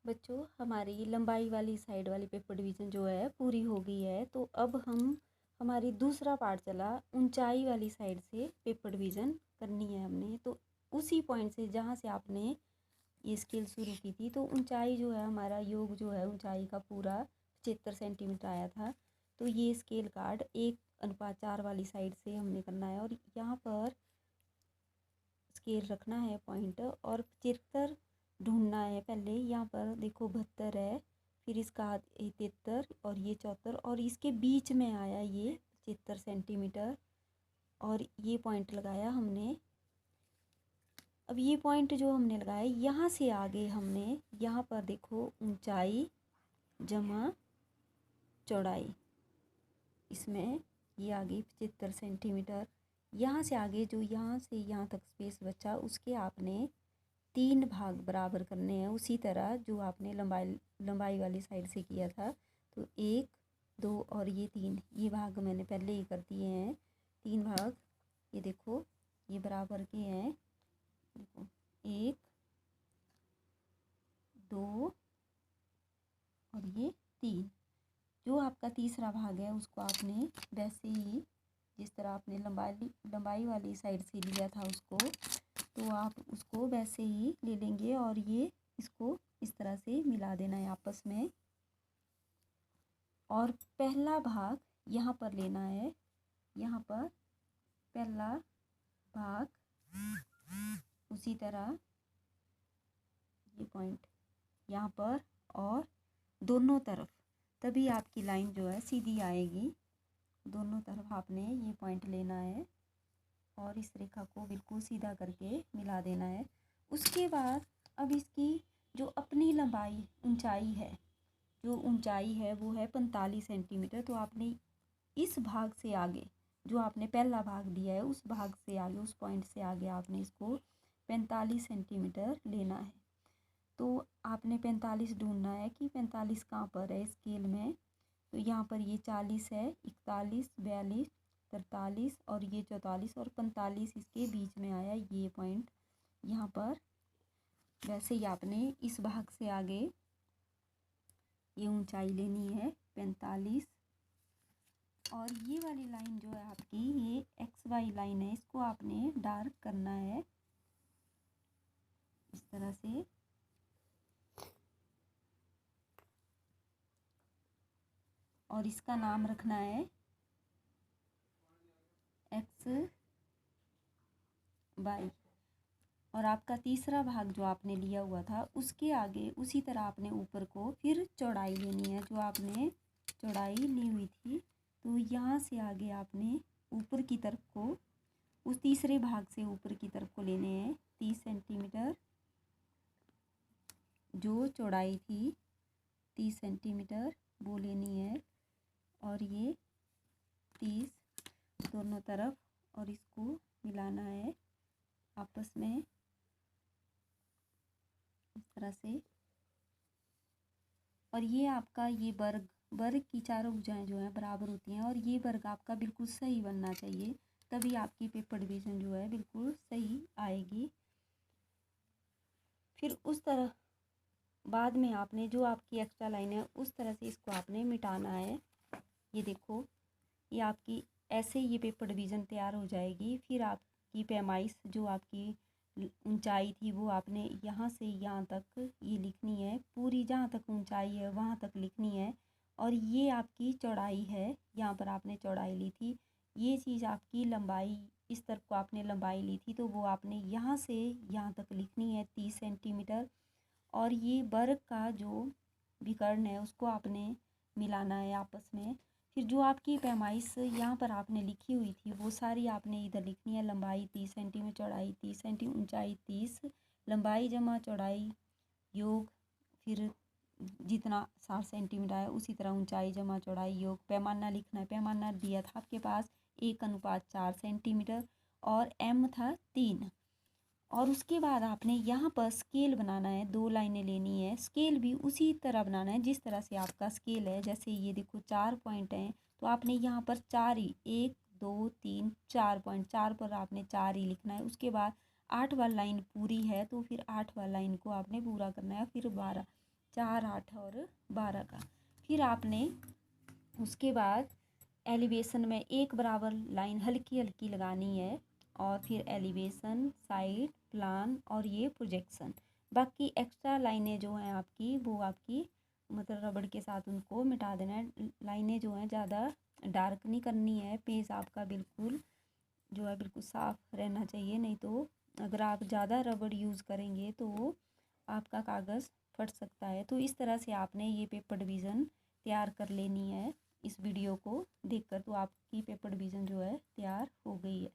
बच्चों, हमारी लंबाई वाली साइड वाली पेपर डिवीज़न जो है पूरी हो गई है। तो अब हमारी दूसरा पार्ट चला ऊंचाई वाली साइड से पेपर डिवीज़न करनी है हमने। तो उसी पॉइंट से जहाँ से आपने ये स्केल शुरू की थी, तो ऊंचाई जो है हमारा योग जो है ऊंचाई का पूरा 75 सेंटीमीटर आया था। तो ये स्केल कार्ड 1:4 वाली साइड से हमने करना है और यहाँ पर स्केल रखना है पॉइंट और 75 ढूंढना है। पहले यहाँ पर देखो 72 है, फिर इसका 73 और ये 74 और इसके बीच में आया ये 75 सेंटीमीटर और ये पॉइंट लगाया हमने। अब ये पॉइंट जो हमने लगाया यहाँ से आगे हमने यहाँ पर देखो ऊंचाई जमा चौड़ाई, इसमें ये आगे 75 सेंटीमीटर। यहाँ से आगे जो यहाँ से यहाँ तक स्पेस बचा उसके आपने 3 भाग बराबर करने हैं, उसी तरह जो आपने लंबाई वाली साइड से किया था। तो 1, 2 और ये 3 ये भाग मैंने पहले ही कर दिए हैं। 3 भाग ये देखो ये बराबर के हैं। देखो 1, 2 और ये 3। जो आपका तीसरा भाग है उसको आपने वैसे ही जिस तरह आपने लंबाई वाली साइड से लिया था उसको, तो आप उसको वैसे ही ले लेंगे और ये इसको इस तरह से मिला देना है आपस में। और पहला भाग यहाँ पर लेना है, यहाँ पर पहला भाग उसी तरह ये पॉइंट यहाँ पर और दोनों तरफ, तभी आपकी लाइन जो है सीधी आएगी। दोनों तरफ आपने ये पॉइंट लेना है और इस रेखा को बिल्कुल सीधा करके मिला देना है। उसके बाद अब इसकी जो अपनी लंबाई ऊंचाई है, जो ऊंचाई है वो है 45 सेंटीमीटर। तो आपने इस भाग से आगे जो आपने पहला भाग दिया है उस भाग से आगे उस पॉइंट से आगे आपने इसको 45 सेंटीमीटर लेना है। तो आपने 45 ढूंढना है कि 45 कहाँ पर है स्केल में। तो यहाँ पर ये 40 है, 41, 42, 43 और ये 44 और 45 इसके बीच में आया ये पॉइंट यहाँ पर। वैसे ही आपने इस भाग से आगे ये ऊंचाई लेनी है 45 और ये वाली लाइन जो है आपकी ये XY लाइन है, इसको आपने डार्क करना है इस तरह से। और इसका नाम रखना है XY। और आपका तीसरा भाग जो आपने लिया हुआ था उसके आगे उसी तरह आपने ऊपर को फिर चौड़ाई लेनी है, जो आपने चौड़ाई ली हुई थी। तो यहाँ से आगे आपने ऊपर की तरफ को उस तीसरे भाग से ऊपर की तरफ को लेने हैं 30 सेंटीमीटर। जो चौड़ाई थी 30 सेंटीमीटर वो लेनी है और ये 30 दोनों तरफ और इसको मिलाना है आपस में इस तरह से। और ये आपका ये वर्ग की चारों भुजाएं जो हैं बराबर होती हैं और ये वर्ग आपका बिल्कुल सही बनना चाहिए, तभी आपकी पेपर डिवीज़न जो है बिल्कुल सही आएगी। फिर उस तरह बाद में आपने जो आपकी एक्स्ट्रा लाइन है उस तरह से इसको आपने मिटाना है। ये देखो ये आपकी ऐसे ये पेपर डिवीज़न तैयार हो जाएगी। फिर आपकी पैमाइश जो आपकी ऊंचाई थी वो आपने यहाँ से यहाँ तक ये लिखनी है, पूरी जहाँ तक ऊंचाई है वहाँ तक लिखनी है। और ये आपकी चौड़ाई है, यहाँ पर आपने चौड़ाई ली थी, ये चीज़ आपकी लंबाई, इस तरफ को आपने लंबाई ली थी तो वो आपने यहाँ से यहाँ तक लिखनी है 30 सेंटीमीटर। और ये वर्ग का जो विकर्ण है उसको आपने मिलाना है आपस में। फिर जो आपकी पैमाइश यहाँ पर आपने लिखी हुई थी वो सारी आपने इधर लिखनी है। लंबाई 30 सेंटीमीटर, चौड़ाई 30 सेंटीमीटर, ऊंचाई 30, लंबाई जमा चौड़ाई योग फिर जितना 60 सेंटीमीटर है उसी तरह ऊंचाई जमा चौड़ाई योग। पैमाना लिखना है, पैमाना दिया था आपके पास 1:4 सेंटीमीटर और M था 3। और उसके बाद आपने यहाँ पर स्केल बनाना है, 2 लाइनें लेनी है। स्केल भी उसी तरह बनाना है जिस तरह से आपका स्केल है। जैसे ये देखो 4 पॉइंट हैं तो आपने यहाँ पर 4 ही 1, 2, 3, 4 पॉइंट 4 पर आपने 4 ही लिखना है। उसके बाद 8 वाली लाइन पूरी है तो फिर 8 वाली लाइन को आपने पूरा करना है। फिर 4, 8 और 12 का। फिर आपने उसके बाद एलिवेशन में एक बराबर लाइन हल्की हल्की लगानी है, और फिर एलिवेशन, साइड, प्लान और ये प्रोजेक्शन। बाकी एक्स्ट्रा लाइनें जो हैं आपकी, वो आपकी मतलब रबड़ के साथ उनको मिटा देना है। लाइनें जो हैं ज़्यादा डार्क नहीं करनी है, पेज आपका बिल्कुल जो है बिल्कुल साफ़ रहना चाहिए, नहीं तो अगर आप ज़्यादा रबड़ यूज़ करेंगे तो आपका कागज़ फट सकता है। तो इस तरह से आपने ये पेपर डिवीज़न तैयार कर लेनी है। इस वीडियो को देखकर तो आपकी पेपर डिवीज़न जो है तैयार हो गई है।